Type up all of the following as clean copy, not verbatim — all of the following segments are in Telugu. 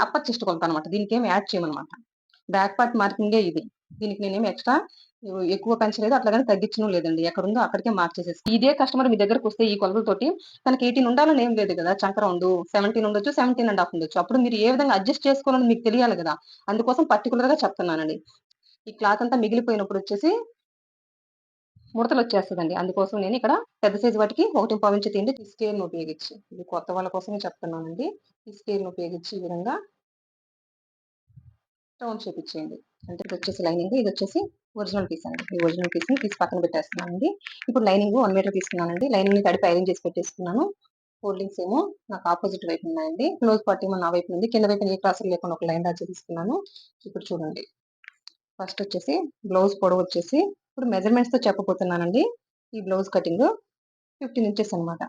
అప్పర్ చెస్ట్ కొలత అనమాట. దీనికి ఏమి యాడ్ చేయమనమాట. బ్యాక్ పార్ట్ మార్కింగే ఇది. దీనికి నేనేమి ఎక్స్ట్రా ఎక్కువ పెంచలేదు, అట్లాగని తగ్గించడం లేదండి. ఎక్కడుందో అక్కడికే మార్క్ చేసేసి ఇదే కస్టమర్ మీ దగ్గరకు వస్తే ఈ కొలతలతోటి తనకి 18 ఉండాలని ఏం లేదు కదా. చంక రౌండ్ 17 ఉండొచ్చు, 17.5 ఉండొచ్చు. అప్పుడు మీరు ఏ విధంగా అడ్జస్ట్ చేసుకోవాలని మీకు తెలియాలి కదా. అందుకోసం పర్టికులర్ గా చెప్తున్నానండి. ఈ క్లాత్ అంతా మిగిలిపోయినప్పుడు వచ్చేసి ముడతలు వచ్చేస్తుందండి. అందుకోసం నేను ఇక్కడ పెద్ద సైజు వాటికి 1.5 ఇంచు తీయండి. ఈ స్కేల్ని ఉపయోగించి, ఇది కొత్త వాళ్ళ కోసమే చెప్తున్నానండి. ఈ స్కేల్ని ఉపయోగించి ఈ విధంగా రౌండ్ షేప్ ఇచ్చేయండి. అంటే ఇది వచ్చేసి లైనింగ్, ఇది వచ్చేసి ఒరిజినల్ పీస్ అండి. ఈ ఒరిజినల్ పీస్ ని తీసి పక్కన పెట్టేస్తున్నానండి. ఇప్పుడు లైనింగ్ 1 మీటర్ తీసుకున్నానండి. లైనింగ్ ని తడిపి ఐరన్ చేసి పెట్టేసుకున్నాను. ఫోల్డింగ్స్ ఏమో నాకు ఆపోజిట్ వైపు ఉన్నాయండి. క్లోజ్ పార్ట్ ఏమో నా వైపు ఉంది. కింద వైపు ఏ క్రాసులు లేకుండా ఒక లైన్ డ్రా తీసుకున్నాను. ఇప్పుడు చూడండి, ఫస్ట్ వచ్చేసి బ్లౌజ్ పొడవు వచ్చేసి ఇప్పుడు మెజర్మెంట్స్ తో చెప్పబోతున్నానండి. ఈ బ్లౌజ్ కటింగ్ 15 ఇంచెస్ అనమాట.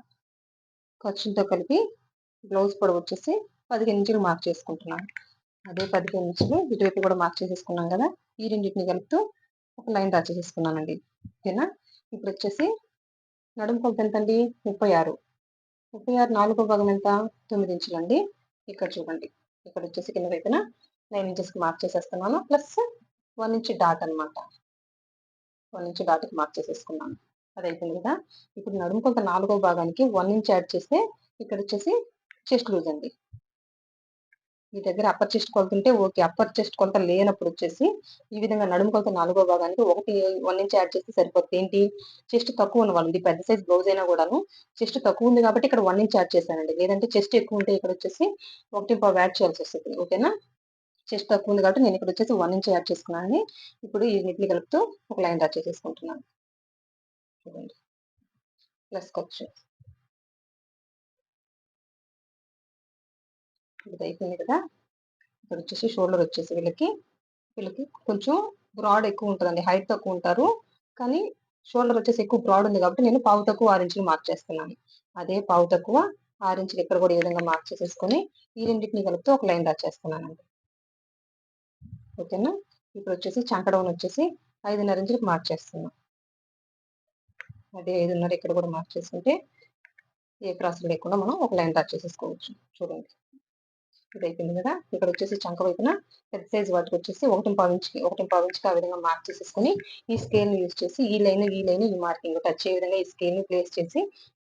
ఖర్చులతో కలిపి బ్లౌజ్ పొడవు వచ్చేసి 15 ఇంచులు మార్క్ చేసుకుంటున్నాను. అదే 15 ఇంచులు ఇటువైపు కూడా మార్క్ చేసేసుకున్నాం కదా. ఈ రెండింటిని కలుపుతూ ఒక లైన్ డ్రా చేసేసుకున్నానండి. ఓకేనా. ఇప్పుడు వచ్చేసి నడుము కొలత ఎంత అండి? 36. 36 నాలుగో భాగం ఎంత? 9 ఇంచులు అండి. ఇక్కడ చూడండి, ఇక్కడ వచ్చేసి కింద వైపున 9 ఇంచెస్ కి మార్క్ చేసేస్తున్నాను. ప్లస్ 1 ఇంచ్ డాట్ అనమాట. 1 ఇంచ్ డాట్ కి మార్క్ చేసేసుకున్నాను. అది అయిపోయింది కదా. ఇప్పుడు నడుము కొలత నాలుగో భాగానికి 1 ఇంచ్ యాడ్ చేస్తే ఇక్కడ వచ్చేసి చెస్ట్ లూజ్ అండి. మీ దగ్గర అప్పర్ చెస్ట్ కొలత ఉంటే ఓకే. అప్పర్ చెస్ట్ కొలత లేనప్పుడు వచ్చేసి ఈ విధంగా నడుము కొలత నాలుగో భాగానికి 1 ఇంచ్ యాడ్ చేస్తే సరిపోతుంది. ఏంటి, చెస్ట్ తక్కువ ఉన్న వాళ్ళు, ఇది పెద్ద సైజ్ బ్లౌజ్ అయినా కూడాను చెస్ట్ తక్కువ ఉంది కాబట్టి ఇక్కడ 1 ఇంచ్ యాడ్ చేశానండి. లేదంటే చెస్ట్ ఎక్కువ ఉంటే ఇక్కడ వచ్చేసి 1.5 యాడ్ చేయాల్సి వస్తుంది. ఓకేనా. చెస్ట్ తక్కువ ఉంది కాబట్టి నేను ఇక్కడ వచ్చేసి 1 ఇంచ్ యాడ్ చేసుకున్నాను. ఇప్పుడు ఈ వీటిని కలుపుతూ ఒక లైన్ డ్రా చేసేసుకుంటున్నాను. చూడండి, ప్లస్ ఖర్చు ఇది అయిపోయింది కదా. ఇక్కడ వచ్చేసి షోల్డర్ వచ్చేసి వీళ్ళకి కొంచెం బ్రాడ్ ఎక్కువ ఉంటుందండి. హైట్ తక్కువ ఉంటారు కానీ షోల్డర్ వచ్చేసి ఎక్కువ బ్రాడ్ ఉంది కాబట్టి నేను పావు తక్కువ 6 ఇంచులు మార్క్ చేస్తున్నాను. అదే పావు తక్కువ 6 ఇంచులు ఇక్కడ కూడా ఈ విధంగా మార్క్ చేసేసుకొని ఈ రెండింటిని కలుపుతూ ఒక లైన్ డ్రా చేస్తున్నానండి. ఓకేనా. ఇప్పుడు వచ్చేసి చంక డౌన్ వచ్చేసి 5.5 ఇంచులకు మార్క్ చేస్తున్నాను. అదే 5.5 ఇక్కడ కూడా మార్క్ చేసుకుంటే ఏ క్రాస్ లేకుండా మనం ఒక లైన్ డ్రా చేసేసుకోవచ్చు. చూడండి, ఇది అయిపోయింది కదా. ఇక్కడ వచ్చేసి చంక వైపున పెద్ద సైజ్ వాటికి వచ్చేసి 1.5 ఇంచుకి ఆ విధంగా మార్క్ చేసేసుకుని ఈ స్కేల్ ని యూజ్ చేసి ఈ లైన్ ఈ మార్కింగ్ టచ్ అయ్యే విధంగా ఈ స్కేల్ ని ప్లేస్ చేసి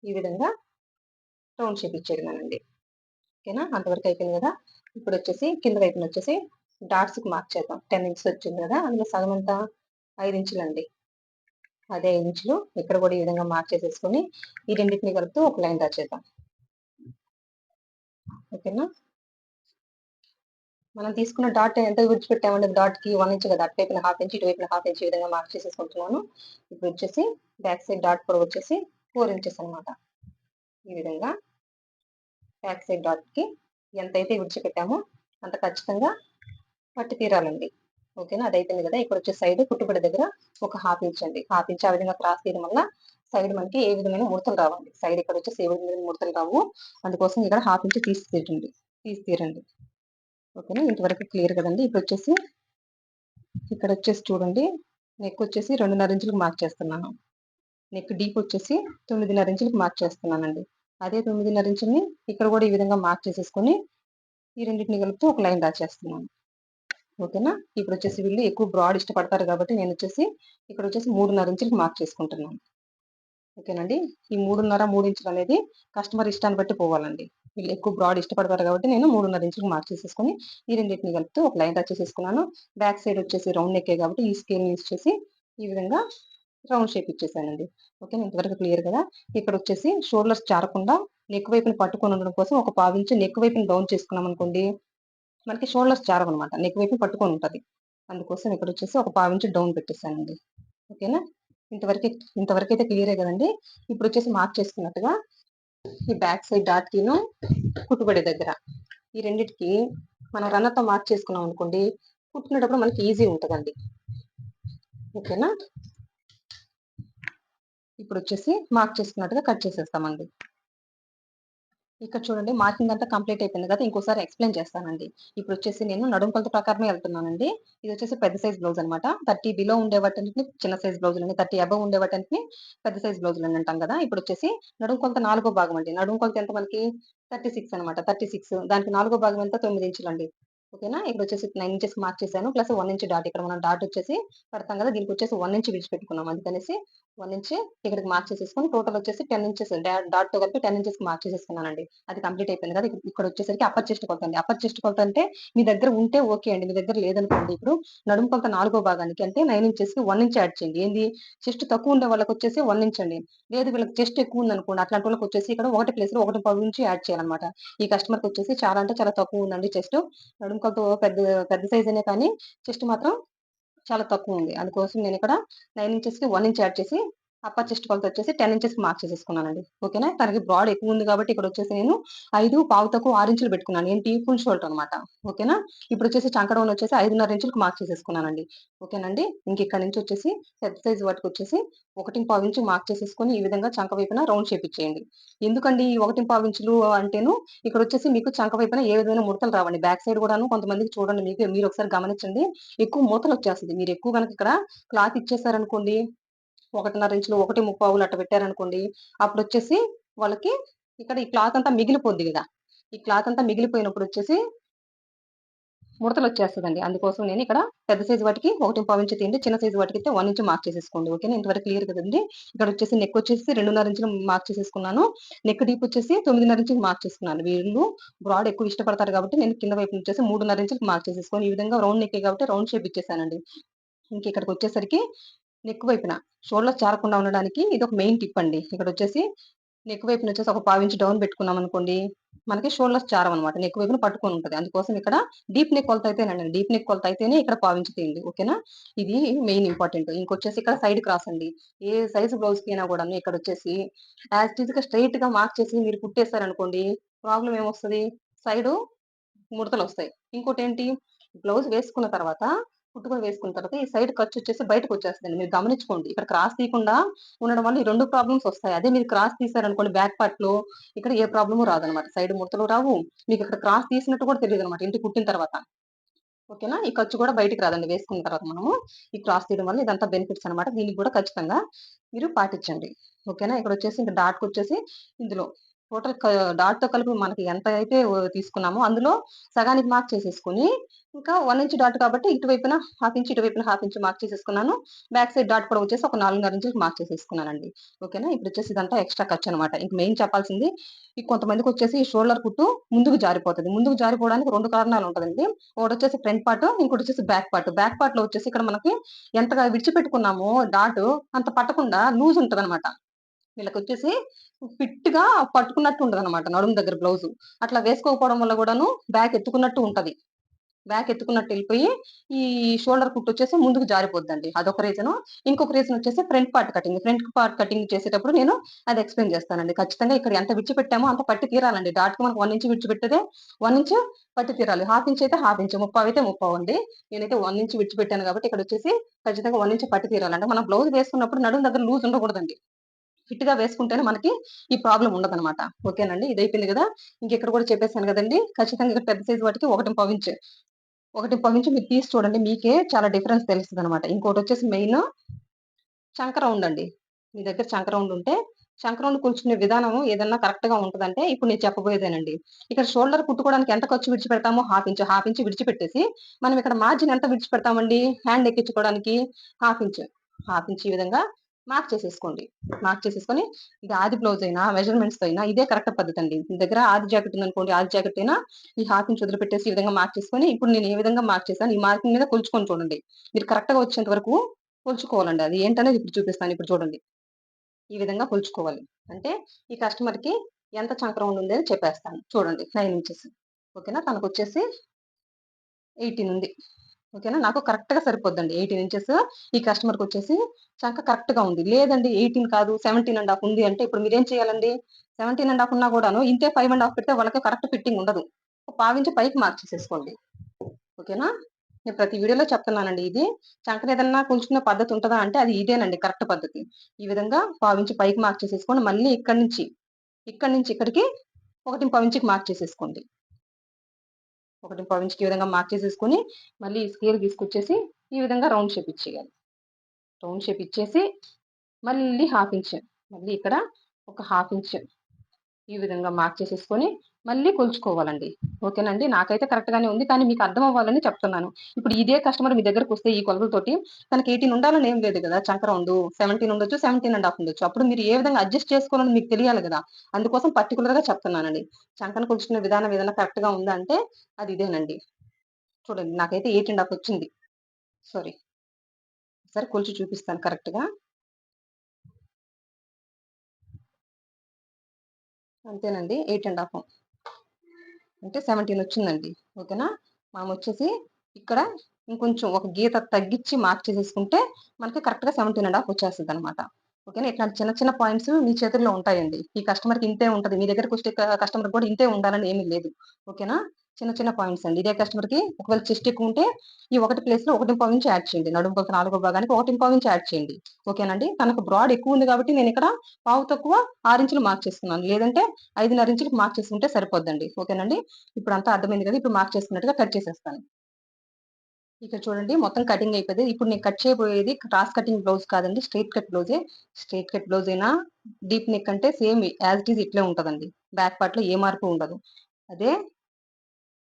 ఈ విధంగా రౌండ్ షేప్ ఇచ్చేయడమేనండి. ఓకేనా. అంతవరకు అయిపోయింది కదా. ఇప్పుడు వచ్చేసి కింద వైపున వచ్చేసి డాట్స్ కి మార్క్ చేద్దాం. 10 ఇంచెస్ వచ్చింది కదా, అందులో సగం ఎంత? 5 ఇంచులు అండి. అదే 5 ఇంచులు ఇక్కడ కూడా ఈ విధంగా మార్క్ చేసేసుకుని ఈ రెండింటిని కలుపుతూ ఒక లైన్ డ్రా చేద్దాం. ఓకేనా. మనం తీసుకున్న డాట్ ఎంత విడిచిపెట్టామంటే డాట్ కి 1 ఇంచ్ కదా, అటువైపున 1/2 ఇంచ్ ఇటువైపున 1/2 ఇంచ్ ఈ విధంగా మార్క్ చేసేసుకుంటున్నాను. ఇప్పుడు వచ్చేసి బ్యాక్ సైడ్ డాట్ పొడవు వచ్చేసి 4 ఇంచెస్ అనమాట. ఈ విధంగా బ్యాక్ సైడ్ డాట్ కి ఎంతైతే విడిచిపెట్టామో అంత ఖచ్చితంగా పట్టి తీరాలండి. ఓకేనా. అది అయిపోయింది కదా. ఇక్కడ వచ్చే సైడ్ కుట్టుబడి దగ్గర ఒక 1/2 ఇంచ్ అండి. 1/2 ఇంచ్ ఆ విధంగా క్రాస్ తీయడం వల్ల సైడ్ మనకి ఏ విధమైన ముడతలు రావండి. సైడ్ ఇక్కడ వచ్చేసి ఏ విధమైన ముడతలు రావు. అందుకోసం ఇక్కడ 1/2 ఇంచ్ తీసి తీరండి. ఓకేనా. ఇంతవరకు క్లియర్ కదండి. ఇప్పుడు వచ్చేసి ఇక్కడ వచ్చేసి చూడండి, నెక్ వచ్చేసి 2.5 ఇంచులకు మార్క్ చేస్తున్నాను. నెక్ డీప్ వచ్చేసి 9.5 ఇంచులకు మార్క్ చేస్తున్నానండి. అదే 9.5 ఇంచుల్ని ఇక్కడ కూడా ఈ విధంగా మార్క్ చేసేసుకొని ఈ రెండింటిని కలుపుతూ ఒక లైన్ డ్రా చేస్తున్నాను. ఓకేనా. ఇప్పుడు వచ్చేసి వీళ్ళు ఎక్కువ బ్రాడ్ ఇష్టపడతారు కాబట్టి నేను వచ్చేసి ఇక్కడ వచ్చేసి 3.5 ఇంచులకు మార్క్ చేసుకుంటున్నాను. ఓకేనండి. ఈ 3 ఇంచులు అనేది కస్టమర్ ఇష్టాన్ని బట్టి పోవాలండి. వీళ్ళు ఎక్కువ బ్రాడ్ ఇష్టపడతారు కాబట్టి నేను 3.5 ఇంచులకు మార్క్ చేసేసుకొని ఈ రెండింటిని కలుపుతూ ఒక లైన్ డ్రా చేసేసుకున్నాను. బ్యాక్ సైడ్ వచ్చేసి రౌండ్ నెక్కే కాబట్టి ఈ స్కేల్ యూజ్ చేసి ఈ విధంగా రౌండ్ షేప్ ఇచ్చేసానండి. ఓకే. ఇంతవరకు క్లియర్ కదా. ఇక్కడ వచ్చేసి షోల్డర్స్ జారకుండా నెక్ వైపున పట్టుకొని ఉండడం కోసం ఒక 1/2 ఇంచు నెక్ వైపున డౌన్ చేసుకున్నాం అనుకోండి, మనకి షోల్డర్స్ జారవనమాట. నెక్ వైపు పట్టుకొని ఉంటది. అందుకోసం ఇక్కడ వచ్చేసి ఒక 1/2 ఇంచు డౌన్ పెట్టేసానండి. ఓకేనా. ఇంతవరకైతే క్లియరే కదండి. ఇప్పుడు వచ్చేసి మార్క్ చేసుకున్నట్టుగా ఈ బ్యాక్ సైడ్ డాట్ కిను కుట్టుబడి దగ్గర ఈ రెండిటికి మనం రన్నర్ తో మార్క్ చేసుకున్నాం అనుకోండి, కుట్టుకునేటప్పుడు మనకి ఈజీ ఉంటదండి. ఓకేనా. ఇప్పుడు వచ్చేసి మార్క్ చేసుకున్నట్టుగా కట్ చేసేస్తామండి. ఇక్కడ చూడండి మార్కింగ్ అంతా కంప్లీట్ అయిపోయింది కదా! ఇంకోసారి ఎక్స్‌ప్లెయిన్ చేస్తానండి. ఇప్పుడొచ్చేసి నేను నడుము కొలత ప్రకారమే ఎళ్తున్నానండి. ఇదొచ్చేసి పెద్ద సైజ్ బ్లౌజ్ అనమాట. 30 బిలో ఉండే వాటన్నిటిని చిన్న సైజ్ బ్లౌజులని, 30 అబోవ్ ఉండే వాటన్నిటిని పెద్ద సైజ్ బ్లౌజులని అంటాం కదా! ఇప్పుడొచ్చేసి నడుము కొలత నాలుగో భాగం అండి. నడుము కొలత ఎంత మనకి 36 అనమాట. 36 దానికి నాలుగో భాగం ఎంత 9 ఇంచులండి. ఓకేనా? ఇక్కడొచ్చేసి 9 ఇంచెస్‌కి మార్క్ చేశాను. ప్లస్ 1 ఇంచ్ డాట్ ఇక్కడ మనం డాట్ వచ్చేసి పెడతాం కదా! దీనికొచ్చేసి 1 ఇంచ్ విడిచిపెట్టుకున్నాం. అందుకనేసి 1 ఇంచ్ ఇక్కడికి మార్క్ చేసేసుకొని టోటల్ వచ్చేసి 10 ఇంచెస్ డాట్‌తో కలిపి 10 ఇంచెస్‌కి మార్క్ చేసేసుకున్నానండి. అది కంప్లీట్ అయిపోయింది కదా! ఇక్కడొచ్చేసరికి అప్పర్ చెస్ట్ కొలత అండి. అప్పర్ చెస్ట్ కొలత అంటే మీ దగ్గర ఉంటే ఓకే అండి. మీ దగ్గర లేదనుకోండి ఇప్పుడు నడుము కొలత నాలుగో భాగానికి అంటే 9 ఇంచెస్‌కి 1 ఇంచ్ యాడ్ చేయండి. ఏంది చెస్ట్ తక్కువ ఉండే వాళ్ళకొచ్చేసి 1 ఇంచ్ అండి. లేదు వీళ్ళకి చెస్ట్ ఎక్కువ ఉందనుకోండి అట్లాంటి వాళ్ళకొచ్చేసి ఇక్కడ ఒకటి ప్లేస్‌లో 1.5 ఇంచ్ యాడ్ చేయాలన్నమాట. ఈ కస్టమర్‌కొచ్చేసి చాలా అంటే చాలా తక్కువ ఉందండి చెస్ట్. నడుము కొలత పెద్ద పెద్ద సైజేనే కానీ చెస్ట్ మాత్రం చాలా తక్కువుంది. అందుకోసం నేనిక్కడ 9 ఇంచెస్‌కి 1 ఇంచ్ యాడ్ చేసి అప్పర్ చెస్ట్ కొలతొచ్చేసి 10 ఇంచెస్‌కి మార్క్ చేసేసుకున్నానండి. ఓకేనా? తనకి బ్రాడ్ ఎక్కువుంది కాబట్టి ఇక్కడొచ్చేసి నేను 5 పావు తక్కువ 6 ఇంచులు పెట్టుకున్నాను. ఏంటి ఫుల్ షోల్డర్ అనమాట. ఓకేనా? ఇప్పుడొచ్చేసి చంక డౌన్ వచ్చేసి 5.5 ఇంచులకి మార్క్ చేసేసుకున్నానండి. ఓకేనండి? ఇంకిక్కడి నుంచొచ్చేసి పెద్ద సైజ్ వాటికొచ్చేసి 1.5 ఇంచు మార్క్ చేసేసుకొని ఈ విధంగా చంక వైపున రౌండ్ షేప్ ఇచ్చేయండి. ఎందుకండి ఈ 1.5 ఇంచులు అంటేను ఇక్కడొచ్చేసి మీకు చంక వైపున ఏ విధమైన ముడతలు రావండి. బ్యాక్ సైడ్ గూడాను కొంతమందికి చూడండి మీరొకసారి గమనించండి. ఎక్కువ మూతలొచ్చేస్తది. మీరెక్కువ గనక ఇక్కడ క్లాత్ ఇచ్చేసారనుకోండి, 1.5 ఇంచులు, 1.35 అట్ట పెట్టారనుకోండి, అప్పుడొచ్చేసి వాళ్ళకి ఇక్కడ ఈ క్లాత్ అంతా మిగిలిపోద్ది గదా! ఈ క్లాత్ అంతా మిగిలిపోయినప్పుడొచ్చేసి ముడతలొచ్చేస్తదండి. అందుకోసం నేనిక్కడ పెద్ద సైజ్ వాటికి 1.5 ఇంచు తీయండి. చిన్న సైజ్ వాటికైతే 1 ఇంచ్ మార్క్ చేసేసుకోండి. ఓకేనా? ఇంతవరకు క్లియర్ కదండీ! ఇక్కడొచ్చేసి నెక్కొచ్చేసి 2.5 ఇంచులు మార్క్ చేసేసుకున్నాను. నెక్ డీప్ వచ్చేసి 9.5 ఇంచులు మార్క్ చేసుకున్నాను. వీళ్ళు బ్రాడ్ ఎక్కువ ఇష్టపడతారు కాబట్టి నేను కింద వైపు వచ్చేసి 3.5 ఇంచులకి మార్క్ చేసేసుకొని ఈ విధంగా రౌండ్ నెక్కే కాబట్టి రౌండ్ షేప్ ఇచ్చేసానండి. ఇంకిక్కడికొచ్చేసరికి నెక్ వైపున షోల్డర్స్ జారకుండా ఉండడానికి ఇదొక మెయిన్ టిప్ అండి. ఇక్కడొచ్చేసి నెక్ వైపునొచ్చేసి ఒక పావించి డౌన్ పెట్టుకున్నామనుకోండి, మనకి షోల్డర్స్ జారవనమాట. నెక్ వైపున పట్టుకొనుంటది. అందుకోసం ఇక్కడ డీప్ నెక్ కొలత అయితేనండి. డీప్ నెక్ కొలత అయితేనే ఇక్కడ పావించి తీయండి. ఓకేనా? ఇది మెయిన్ ఇంపార్టెంట్. ఇంకొచ్చేసి ఇక్కడ సైడ్ క్రాస్ అండి. ఏ సైజ్ బ్లౌజ్‌కైనా గూడాను ఇక్కడొచ్చేసి యాజ్ ఇట్ ఈజ్‌గా స్ట్రెయిట్‌గా మార్క్ చేసి మీరు కుట్టేసారనుకోండి, ప్రాబ్లమ్ ఏమొస్తది? సైడు ముడతలొస్తాయి. ఇంకోటేంటి బ్లౌజ్ వేసుకున్న తర్వాత కుట్టుకొని వేసుకున్న తర్వాత ఈ సైడ్ ఖర్చొచ్చేసి బయటకొచ్చేస్తదండి. మీరు గమనించుకోండి. ఇక్కడ క్రాస్ తీయకుండా ఉండడం వల్ల ఈ 2 ప్రాబ్లమ్స్ ఒస్తాయి. అదే మీరు క్రాస్ తీశారనుకోండి బ్యాక్ పార్ట్‌లో ఇక్కడ ఏ ప్రాబ్లము రాదనమాట. సైడ్ ముడతలు రావు. మీకిక్కడ క్రాస్ తీసినట్టు కూడా తెలీదనమాట ఇంటికి కుట్టిన తర్వాత. ఓకేనా? ఈ ఖర్చు కూడా బయటికి రాదండి వేసుకున్న తర్వాత మనము. ఈ క్రాస్ తీయడం వల్ల ఇదంతా బెనిఫిట్స్ అనమాట. దీనికి గూడా ఖచ్చితంగా మీరు పాటించండి. ఓకేనా? ఇక్కడొచ్చేసి ఇంక డాట్‌కొచ్చేసి ఇందులో టోటల్ డాట్‌తో కలిపి మనకి ఎంత అయితే తీసుకున్నామో అందులో సగానికి మార్క్ చేసేసుకొని, ఇంకా 1 ఇంచ్ డాట్ కాబట్టి ఇటువైపున హాఫ్ ఇంచ్, ఇటువైపున హాఫ్ ఇంచ్ మార్క్ చేసేసుకున్నాను. బ్యాక్ సైడ్ డాట్ పొడవు వచ్చేసి ఒక 4.5 ఇంచులకి మార్క్ చేసేసుకున్నానండి. ఓకేనా? ఇప్పుడొచ్చేసి ఇదంతా ఎక్స్‌ట్రా ఖర్చనమాట. ఇంక మెయిన్ చెప్పాల్సింది కొంతమందికొచ్చేసి షోల్డర్ కుట్టు ముందుకు జారిపోతది. ముందుకు జారిపోవడానికి 2 కారణాలుంటదండి. ఒకటొచ్చేసి ఫ్రంట్ పార్ట్, ఇంకోటొచ్చేసి బ్యాక్ పార్ట్. బ్యాక్ పార్ట్‌లో వచ్చేసి ఇక్కడ మనకి ఎంతగా విడిచిపెట్టుకున్నామో డాటు అంత పట్టకుండా లూజ్ ఉంటదనమాట. వీళ్ళకొచ్చేసి ఫిట్‌గా పట్టుకున్నట్టు ఉండదనమాట నడుము దగ్గర బ్లౌజు. అట్లా వేసుకోకపోవడం వల్ల గూడాను బ్యాక్ ఎత్తుకున్నట్టు ఉంటది. బ్యాక్ ఎత్తుకున్నట్టు ఎళ్ళిపోయి, ఈ షోల్డర్ కుట్టొచ్చేసి ముందుకు జారిపోద్దండి. అదొక రీజను. ఇంకొక రీజనొచ్చేసి front part cutting. Front part cutting చేసేటప్పుడు నేను అది ఎక్స్‌ప్లెయిన్ చేస్తానండి. ఖచ్చితంగా ఇక్కడ ఎంత విడిచిపెట్టామో అంత పట్టి తీరాలండి. డాట్‌కి మనకు 1 ఇంచ్ విడిచిపెట్టేదే 1 ఇంచ్ పట్టి తీరాలి. హాఫ్ ఇంచ్ అయితే హాఫ్ ఇంచ్, ముప్పావు అయితే ముప్పావు అండి. నేనైతే 1 ఇంచ్ విడిచిపెట్టాను కాబట్టి ఇక్కడొచ్చేసి ఖచ్చితంగా 1 ఇంచ్ పట్టి తీరాలి. అంటే మనం బ్లౌజ్ వేసుకున్నప్పుడు నడుము దగ్గర లూజ్ ఉండకూడదండి. ఫిట్‌గా వేసుకుంటేనే మనకి ఈ ప్రాబ్లమ్ ఉండదనమాట. ఓకేనండి. ఇదయిపోయింది గదా! ఇంకిక్కడ కూడా చెప్పేసాను గదండీ! ఖచ్చితంగా ఇక్కడ పెద్ద సైజ్ వాటికి 1.5 ఇంచ్. 1.5 ఇంచ్ మీరు తీసి చూడండి. మీకే చాలా డిఫరెన్స్ తెలుస్తదనమాట. ఇంకోటొచ్చేసి మెయిను చంక రౌండ్ అండి. మీ దగ్గర చంక రౌండ్ ఉంటే, చంక రౌండ్ కొలుచుకునే విధానము ఏదన్నా కరెక్ట్‌గా ఉంటదంటే, ఇప్పుడు నేను చెప్పబోయేదేనండి. ఇక్కడ షోల్డర్ కుట్టుకోవడానికి ఎంత ఖర్చు విడిచిపెడతామో హాఫ్ ఇంచ్ విడిచిపెట్టేసి, మనం ఇక్కడ మార్జిన్ ఎంత విడిచిపెడతామండి హ్యాండ్ ఎక్కించుకోవడానికి హాఫ్ ఇంచ్. హాఫ్ ఇంచ్ ఈ విధంగా మార్క్ చేసేసుకోండి. మార్క్ చేసేసుకొని, ఇది ఆది బ్లౌజ్ అయినా, మెజర్‌మెంట్స్‌తో అయినా ఇదే కరెక్ట్ పద్ధతండి. మీ దగ్గర ఆది జాకెట్ ఉందనుకోండి, ఆది జాకెట్ అయినా ఈ హాఫ్ ఇంచ్ వదిలిపెట్టేసి ఈ విధంగా మార్క్ చేసుకొని, ఇప్పుడు నేను ఏ విధంగా మార్క్ చేశాను, ఈ మార్కింగ్ మీద కొలుచుకొని చూడండి. మీరు కరెక్ట్‌గా వచ్చేంత వరకు కొలుచుకోవాలండి. అది ఏంటనేది ఇప్పుడు చూపిస్తాను. ఇప్పుడు చూడండి. ఈ విధంగా కొలుచుకోవాలి. అంటే ఈ కస్టమర్‌కి ఎంత చంకరౌండ్ ఉంది అని చెప్పేస్తాను. చూడండి 9 ఇంచెస్. ఓకేనా? తనకొచ్చేసి 18 ఉంది. ఓకేనా? నాకు కరెక్ట్‌గా సరిపోద్దండి. 18 ఇంచెస్ ఈ కస్టమర్‌కొచ్చేసి చంక కరెక్ట్‌గా ఉంది. లేదండి 18 కాదు 17 ½ ఉంది అంటే ఇప్పుడు మీరేం చేయాలండి? 17 ½ ఉన్నా గూడాను ఇంతే 5 ½ పెడితే వాళ్ళకి కరెక్ట్ ఫిట్టింగ్ ఉండదు. ఒక పావించి పైకి మార్క్ చేసేసుకోండి. ఓకేనా? నేను ప్రతి వీడియోలో చెప్తున్నానండి ఇది. చంకనేదన్నా కొలుచుకునే పద్ధతి ఉంటదా అంటే అది ఇదేనండి కరెక్ట్ పద్ధతి. ఈ విధంగా పావించి పైకి మార్క్ చేసేసుకొని మళ్ళీ ఇక్కడి నుంచి ఇక్కడికి 1.5 మార్క్ చేసేసుకోండి. 1.5 ఈ విధంగా మార్క్ చేసేసుకొని మళ్ళీ స్కేల్ తీసుకొచ్చేసి ఈ విధంగా రౌండ్ షేప్ ఇచ్చేయాలి. రౌండ్ షేప్ ఇచ్చేసి మళ్ళీ హాఫ్ ఇంచ్, మళ్ళీ ఇక్కడ ఒక హాఫ్ ఇంచ్ ఈ విధంగా మార్క్ చేసేసుకొని మళ్ళీ కొలుచుకోవాలండి. ఓకేనండి. నాకైతే కరెక్ట్ గానే ఉంది, కానీ మీకు అర్థం అవ్వాలని చెప్తున్నాను. ఇప్పుడు ఇదే కస్టమర్ మీ దగ్గరకు వస్తే ఈ కొలతలతోటి తనకి 18 ఉండాలని ఏం లేదు కదా. చంక రౌండ్ 17 ఉండొచ్చు, 17.5 ఉండొచ్చు. అప్పుడు మీరు ఏ విధంగా అడ్జస్ట్ చేసుకోవాలని మీకు తెలియాలి కదా. అందుకోసం పర్టికులర్ గా చెప్తున్నానండి. చంకను కొలుచుకునే విధానం ఏదైనా కరెక్ట్ గా ఉందా అంటే అది ఇదేనండి. చూడండి, నాకైతే 8.5 వచ్చింది. సారీ, సరే కొలిచి చూపిస్తాను కరెక్ట్ గా. అంతేనండి, 8.5 అంటే 17 వచ్చిందండి. ఓకేనా. మనం వచ్చేసి ఇక్కడ ఇంకొంచెం ఒక గీత తగ్గించి మార్క్ చేసేసుకుంటే మనకి కరెక్ట్ గా 17.5 వచ్చేస్తుంది అనమాట. ఓకేనా. ఇట్లాంటి చిన్న చిన్న పాయింట్స్ మీ చేతుల్లో ఉంటాయండి. ఈ కస్టమర్ కి ఇంతే ఉంటది, మీ దగ్గరకు వచ్చే కస్టమర్ కూడా ఇంతే ఉండాలని ఏమీ లేదు. ఓకేనా. చిన్న చిన్న పాయింట్స్ అండి. ఇదే కస్టమర్ కి ఒకవేళ చెస్ట్ ఎక్కువ ఉంటే ఈ 1 ప్లేస్ లో 1.5 యాడ్ చేయండి. నడుము కొలత 4వ భాగానికి 1.5 యాడ్ చేయండి. ఓకేనండి. తనకు బ్రాడ్ ఎక్కువ ఉంది కాబట్టి నేను ఇక్కడ పావు తక్కువ 6 ఇంచులు మార్క్ చేస్తున్నాను. లేదంటే 5.5 ఇంచులకు మార్క్ చేసుకుంటే సరిపోద్దండి. ఓకేనండి. ఇప్పుడు అంతా అర్థమైంది కదా. ఇప్పుడు మార్క్ చేసుకున్నట్టుగా కట్ చేసేస్తాను. ఇక్కడ చూడండి, మొత్తం కటింగ్ అయిపోయింది. ఇప్పుడు నేను కట్ చేయబోయేది క్రాస్ కటింగ్ బ్లౌజ్ కాదండి, స్ట్రైట్ కట్ బ్లౌజే. స్ట్రైట్ కట్ బ్లౌజ్ అయినా డీప్ నెక్ అంటే సేమ్ యాజ్ ఇట్ ఈజ్ ఇట్లే ఉంటదండి. బ్యాక్ పార్ట్ లో ఏ మార్పు ఉండదు. అదే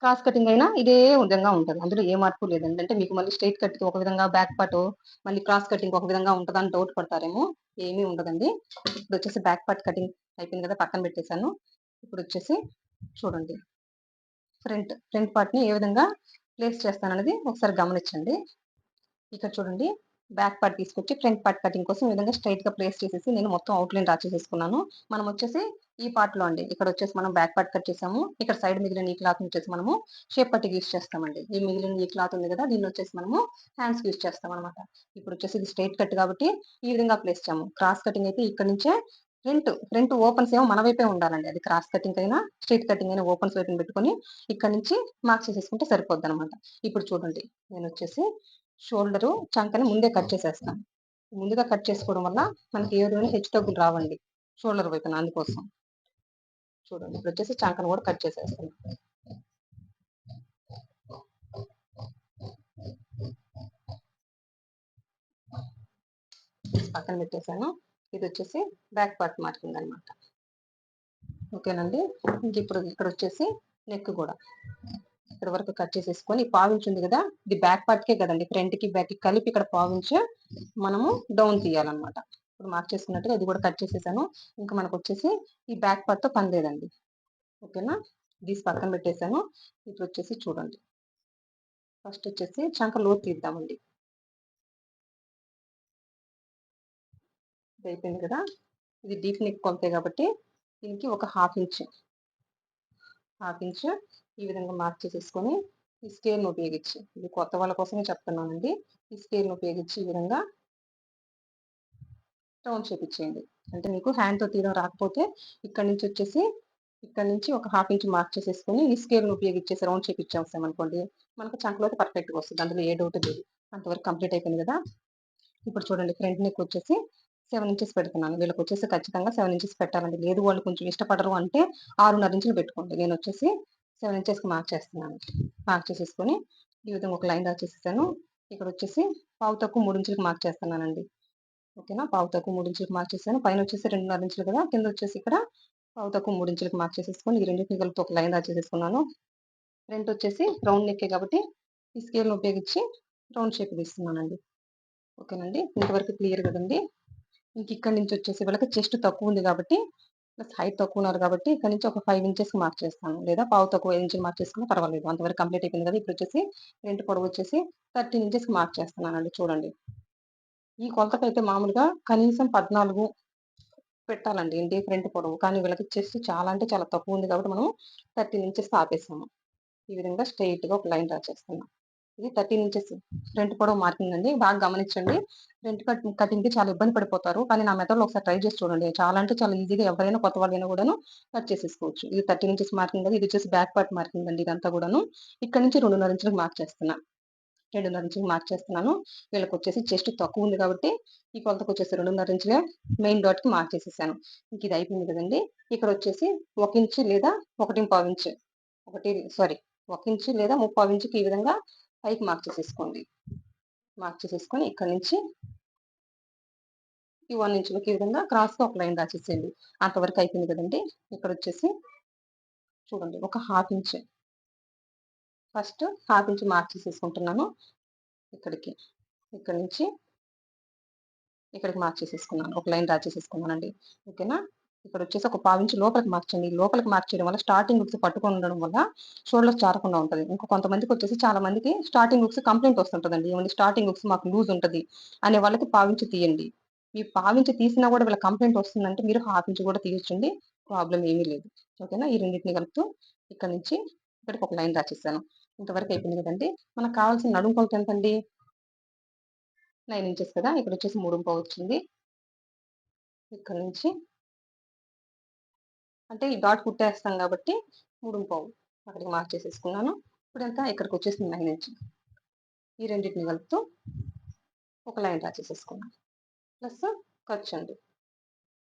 క్రాస్ కటింగ్ అయినా ఇదే విధంగా ఉంటది. అందులో ఏ మార్పు లేదండి. అంటే మీకు మళ్ళీ స్ట్రైట్ కట్ ఒక విధంగా, బ్యాక్ పార్ట్ మళ్ళీ క్రాస్ కటింగ్ ఒక విధంగా ఉంటుందని డౌట్ పడతారేమో. ఏమీ ఉండదండి. ఇప్పుడు వచ్చేసి బ్యాక్ పార్ట్ కటింగ్ అయిపోయింది కదా, పక్కన పెట్టేశాను. ఇప్పుడు వచ్చేసి చూడండి, ఫ్రంట్ పార్ట్ ని ఏ విధంగా ప్లేస్ చేస్తాననేది ఒకసారి గమనించండి. ఇక్కడ చూడండి, బ్యాక్ పార్ట్ తీసుకొచ్చి ఫ్రంట్ పార్ట్ కటింగ్ కోసం ఈ విధంగా స్ట్రైట్ గా ప్లేస్ చేసేసి నేను మొత్తం అవుట్లైన్ డ్రా చేసేసుకున్నాను. మనం వచ్చేసి ఈ పార్ట్ లో అండి, ఇక్కడ వచ్చేసి మనం బ్యాక్ పార్ట్ కట్ చేసాము. ఇక్కడ సైడ్ మిగిలిన ఈ క్లాత్ వచ్చేసి మనము షేప్ పట్టికి యూస్ చేస్తామండి. ఈ మిగిలిన ఈ క్లాత్ ఉంది కదా, దీన్ని వచ్చేసి మనము హ్యాండ్స్ యూస్ చేస్తాం అనమాట. ఇప్పుడు వచ్చేసి ఇది స్ట్రైట్ కట్ కాబట్టి ఈ విధంగా ప్లేస్ చేసాము. క్రాస్ కటింగ్ అయితే ఇక్కడ నుంచే ఫ్రంట్ ఓపెన్స్ ఏమో మన వైపే ఉండాలండి. అది క్రాస్ కటింగ్ అయినా స్ట్రైట్ కటింగ్ అయినా ఓపెన్స్ వైపు పెట్టుకొని ఇక్కడ నుంచి మార్క్ చేసేసుకుంటే సరిపోద్ది అనమాట. ఇప్పుడు చూడండి, నేను వచ్చేసి షోల్డరు చంకని ముందే కట్ చేసేస్తాను. ముందుగా కట్ చేసుకోవడం వల్ల మనకి ఏ విధమైన హెచ్చు తగ్గులు రావండి షోల్డర్ వైపున. అందుకోసం చూడండి, ఇప్పుడు వచ్చేసి చంకను కూడా కట్ చేసేస్తాను. పక్కన పెట్టేశాను. ఇది వచ్చేసి బ్యాక్ పార్ట్ మార్కింగ్ అనమాట. ఓకేనండి. ఇంక ఇప్పుడు ఇక్కడ వచ్చేసి నెక్ కూడా ఇక్కడ వరకు కట్ చేసేసుకొని పావించ్ ఉంది కదా, ఇది బ్యాక్ పార్ట్ కే కదండి, ఫ్రంట్ కి బ్యాక్ కి కలిపి ఇక్కడ పావించ్ మనము డౌన్ తీయాలన్నమాట. ఇప్పుడు మార్క్ చేసుకున్నట్టుగా ఇది కూడా కట్ చేసేసాను. ఇంకా మనకు వచ్చేసి ఈ బ్యాక్ పార్ట్ తో పని లేదండి. ఓకేనా. దీసి పక్కన పెట్టేశాను. ఇప్పుడు వచ్చేసి చూడండి, ఫస్ట్ వచ్చేసి చంక లోతు తీద్దామండి. ఇది అయిపోయింది కదా. ఇది డీప్ నెక్ కొలతే కాబట్టి దీనికి ఒక హాఫ్ ఇంచ్ ఈ విధంగా మార్క్ చేసేసుకొని ఈ స్కేల్ని ఉపయోగించి, ఇది కొత్త వాళ్ళ కోసమే చెప్తున్నానండి, ఈ స్కేల్ని ఉపయోగించి ఈ విధంగా రౌండ్ షేప్ ఇచ్చేయండి. అంటే మీకు హ్యాండ్ తో తీయడం రాకపోతే ఇక్కడ నుంచి వచ్చేసి ఇక్కడ నుంచి ఒక హాఫ్ ఇంచ్ మార్క్ చేసేసుకొని ఈ స్కేల్ని ఉపయోగించేసి రౌండ్ షేప్ ఇచ్చేస్తాం అనుకోండి, మనకు చంకలో పర్ఫెక్ట్ గా వస్తుంది. అందులో ఏ డౌట్ లేదు. అంతవరకు కంప్లీట్ అయిపోయింది కదా. ఇప్పుడు చూడండి, ఫ్రంట్ నెక్ వచ్చేసి 7 ఇంచెస్ పెడుతున్నాను. వీళ్ళకి వచ్చేసి ఖచ్చితంగా 7 ఇంచెస్ పెట్టాలండి. లేదు వాళ్ళు కొంచెం ఇష్టపడరు అంటే 6.5 ఇంచులు పెట్టుకోండి. నేను వచ్చేసి 7 ఇంచెస్ కి మార్క్ చేస్తున్నాను. మార్క్ చేసేసుకొని ఈ విధంగా ఒక లైన్ డ్రా చేసేసాను. ఇక్కడ వచ్చేసి పావు తక్కువ 3 ఇంచులకు మార్క్ చేస్తున్నానండి. ఓకేనా. పావు తక్కువ 3 ఇంచులకు మార్క్ చేశాను. పైన వచ్చేసి 2.5 ఇంచులు కదా, కింద వచ్చేసి ఇక్కడ పావు తక్కువ 3 ఇంచులకు మార్క్ చేసేసుకొని ఈ రెండింటిని కలిపి ఒక లైన్ డ్రా చేసేసుకున్నాను. ఫ్రంట్ వచ్చేసి రౌండ్ నెక్కే కాబట్టి ఈ స్కేల్ని ఉపయోగించి రౌండ్ షేప్ తీస్తున్నానండి. ఓకేనండి. ఇంతవరకు క్లియర్ కదండి. ఇంక ఇక్కడ నుంచి వచ్చేసి వీళ్ళకి చెస్ట్ తక్కువ ఉంది కాబట్టి, ప్లస్ హైట్ తక్కువ ఉన్నారు కాబట్టి ఇక్కడ నుంచి ఒక 5 ఇంచెస్ మార్క్ చేస్తాను, లేదా పావు తక్కువ 5 ఇంచులు మార్క్ చేసుకున్నా పర్వాలేదు. అంతవరకు కంప్లీట్ అయిపోయింది కదా. ఇప్పుడు వచ్చేసి ఫ్రంట్ పొడవు వచ్చేసి 13 ఇంచెస్ మార్క్ చేస్తున్నానండి. చూడండి, ఈ కొలతకైతే మామూలుగా కనీసం 14 పెట్టాలండి ఏంటి ఫ్రంట్ పొడవు, కానీ వీళ్ళకి చెస్ట్ చాలా అంటే చాలా తక్కువ ఉంది కాబట్టి మనం 13 ఇంచెస్ ఆపేసాము. ఈ విధంగా స్ట్రైట్ గా ఒక లైన్ డ్రా చేస్తున్నాం. ఇది 13 ఇంచెస్ ఫ్రంట్ పొడవు మార్కింగ్ అండి. బాగా గమనించండి. ఫ్రంట్ కటింగ్ కి చాలా ఇబ్బంది పడిపోతారు, కానీ నా మెథడ్ లో ఒకసారి ట్రై చేసి చూడండి. చాలా అంటే చాలా ఈజీగా ఎవరైనా కొత్త వాళ్ళైనా కూడాను కట్ చేసేసుకోవచ్చు. ఇది 13 ఇంచెస్ మార్కింగ్ అండి. ఇది వచ్చేసి బ్యాక్ పార్ట్ మార్కింగ్ అండి. ఇదంతా కూడాను ఇక్కడ నుంచి 2.5 ఇంచులకు మార్క్ చేస్తున్నా. 2.5 ఇంచులు మార్క్ చేస్తున్నాను. వీళ్ళకి వచ్చేసి చెస్ట్ తక్కువ ఉంది కాబట్టి ఈ కొలతకు వచ్చేసి 2.5 ఇంచులే మెయిన్ డాట్ కి మార్క్ చేసేసాను. ఇంక ఇది అయిపోయింది కదండి. ఇక్కడ వచ్చేసి 1 ఇంచు లేదా 1.25 ఇంచు 1 ఇంచు లేదా 3/4 ఇంచుకి ఈ విధంగా పైకి మార్క్ చేసేసుకోండి. మార్క్ చేసేసుకొని ఇక్కడ నుంచి ఈ 1 ఇంచులకి ఈ విధంగా క్రాస్ గా ఒక లైన్ రాసేసేయండి. అంతవరకు అయిపోయింది కదండి. ఇక్కడ వచ్చేసి చూడండి ఒక 1/2 ఇంచ్ ఫస్ట్ 1/2 ఇంచ్ మార్క్ చేసేసుకుంటున్నాను. ఇక్కడికి ఇక్కడ నుంచి ఇక్కడికి మార్క్ చేసేసుకున్నాను. ఒక లైన్ డ్రా చేసేసుకున్నానండి. ఓకేనా. ఇక్కడ వచ్చేసి ఒక 1/4 ఇంచ్ లోపలికి మార్క్ చేయండి. లోపలికి మార్క్ చేయడం వల్ల స్టార్టింగ్ హుక్స్ పట్టుకొని ఉండడం వల్ల షోల్డర్స్ జారకుండా ఉంటది. ఇంకా కొంతమందికి వచ్చేసి చాలా మందికి స్టార్టింగ్ హుక్స్ కంప్లైంట్ వస్తుంటదండి. ఏమండి స్టార్టింగ్ హుక్స్ మాకు లూజ్ ఉంటది అనే వాళ్ళకి 1/4 ఇంచ్ తీయండి. ఈ 1/4 ఇంచ్ తీసినా కూడా వీళ్ళ కంప్లైంట్ వస్తుందంటే మీరు 1/2 ఇంచ్ కూడా తీయొచ్చండి. ప్రాబ్లం ఏమీ లేదు. ఓకేనా. ఈ రెండింటిని కలుపుతూ ఇక్కడ నుంచి ఇక్కడికి ఒక లైన్ డ్రా చేశాను. ఇంతవరకు అయిపోయింది కదండి. మనకు కావాల్సిన నడుము కొలత ఎంతండి? 9 ఇంచెస్ కదా. ఇక్కడ వచ్చేసి 3.5 వచ్చింది. ఇక్కడ నుంచి అంటే ఈ డాట్ కుట్టేస్తాం కాబట్టి 3.5 అక్కడికి మార్క్ చేసేసుకున్నాను. ఇప్పుడు ఎంత? ఇక్కడికి వచ్చేసి 9 ఇంచ్. ఈ రెండింటిని కలుపుతూ ఒక లైన్ డ్రా చేసేసుకున్నాను. ప్లస్ ఖర్చు అండి.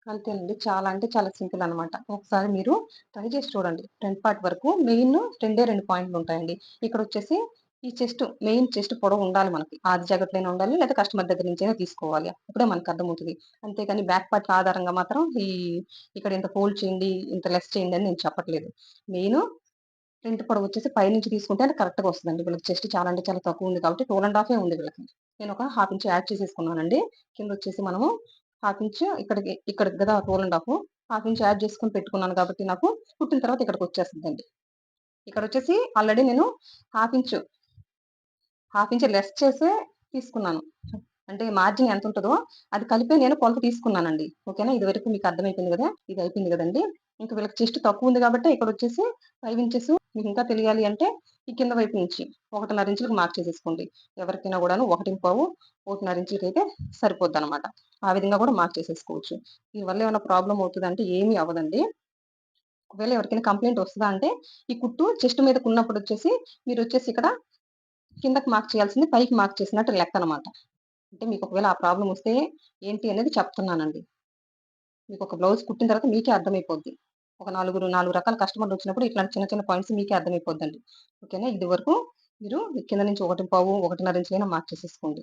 అంతేనండి. చాలా అంటే చాలా సింపుల్ అనమాట. ఒకసారి మీరు ట్రై చేసి చూడండి. ఫ్రంట్ పార్ట్ వరకు మెయిన్ 2 పాయింట్లు ఉంటాయండి. ఇక్కడ వచ్చేసి ఈ మెయిన్ చెస్ట్ పొడవు ఉండాలి మనకి. ఆది జాకెట్లైనా ఉండాలి లేదా కస్టమర్ దగ్గర నుంచైనా తీసుకోవాలి. అప్పుడే మనకు అర్థమవుతది. అంతేగాని బ్యాక్ పార్ట్ ఆధారంగా మాత్రం ఇక్కడ ఇంత ఫోల్డ్ చేయండి, ఇంత లెస్ చేయండి అని నేను చెప్పట్లేదు. మెయిన్ ఫ్రంట్ పొడవు వచ్చేసి పైనుంచి తీసుకుంటే అది కరెక్ట్‌గా వస్తదండి. వీళ్ళకి చెస్ట్ చాలా అంటే చాలా తక్కువ ఉంది కాబట్టి 2.5 ఉంది వీళ్ళకి. నేను ఒక 1/2 ఇంచ్ యాడ్ చేసేసుకున్నానండి. కింద వచ్చేసి మనము 1/2 ఇంచ్ ఇక్కడికి కదా 2.5 1/2 ఇంచ్ యాడ్ చేసుకొని పెట్టుకున్నాను కాబట్టి నాకు కుట్టిన తర్వాత ఇక్కడికి వచ్చేస్తదండి. ఇక్కడ వచ్చేసి ఆల్రెడీ నేను 1/2 ఇంచ్ 1/2 ఇంచ్ లెస్ చేసే తీసుకున్నాను. అంటే మార్జిన్ ఎంత ఉంటదో అది కలిపే నేను కొలత తీసుకున్నానండి. ఓకేనా. ఇదివరకు మీకు అర్థమైపోయింది కదా. ఇది అయిపోయింది కదండి. ఇంక వీళ్ళకి చెస్ట్ తక్కువ ఉంది కాబట్టి ఇక్కడ వచ్చేసి 5 ఇంచెస్ మీకు ఇంకా తెలియాలి అంటే ఈ కింద వైపు నుంచి 1.5 ఇంచులకు మార్క్ చేసేసుకోండి. ఎవరికైనా కూడాను 1.5 1.5 ఇంచులకైతే సరిపోద్దనమాట. ఆ విధంగా కూడా మార్క్ చేసేసుకోవచ్చు. దీనివల్ల ఏమైనా ప్రాబ్లమ్ అవుతదంటే ఏమీ అవ్వదండి. ఒకవేళ ఎవరికైనా కంప్లైంట్ వస్తదా అంటే ఈ కుట్టు చెస్ట్ మీదకున్నప్పుడు వచ్చేసి మీరొచ్చేసి ఇక్కడ కిందకి మార్క్ చేయాల్సింది పైకి మార్క్ చేసినట్టు లెక్కనమాట. అంటే మీకు ఒకవేళ ఆ ప్రాబ్లమ్ వస్తే ఏంటి అనేది చెప్తున్నానండి. మీకు ఒక బ్లౌజ్ కుట్టిన తర్వాత మీకే అర్థమైపోద్ది. ఒక 4 రకాల కస్టమర్లు వచ్చినప్పుడు ఇట్లాంటి చిన్న చిన్న పాయింట్స్ మీకే అర్థమైపోద్దండి. ఓకేనా. ఇది వరకు మీరు కింద నుంచి 1.5, 1.5 ఇంచులైనా మార్క్ చేసేసుకోండి.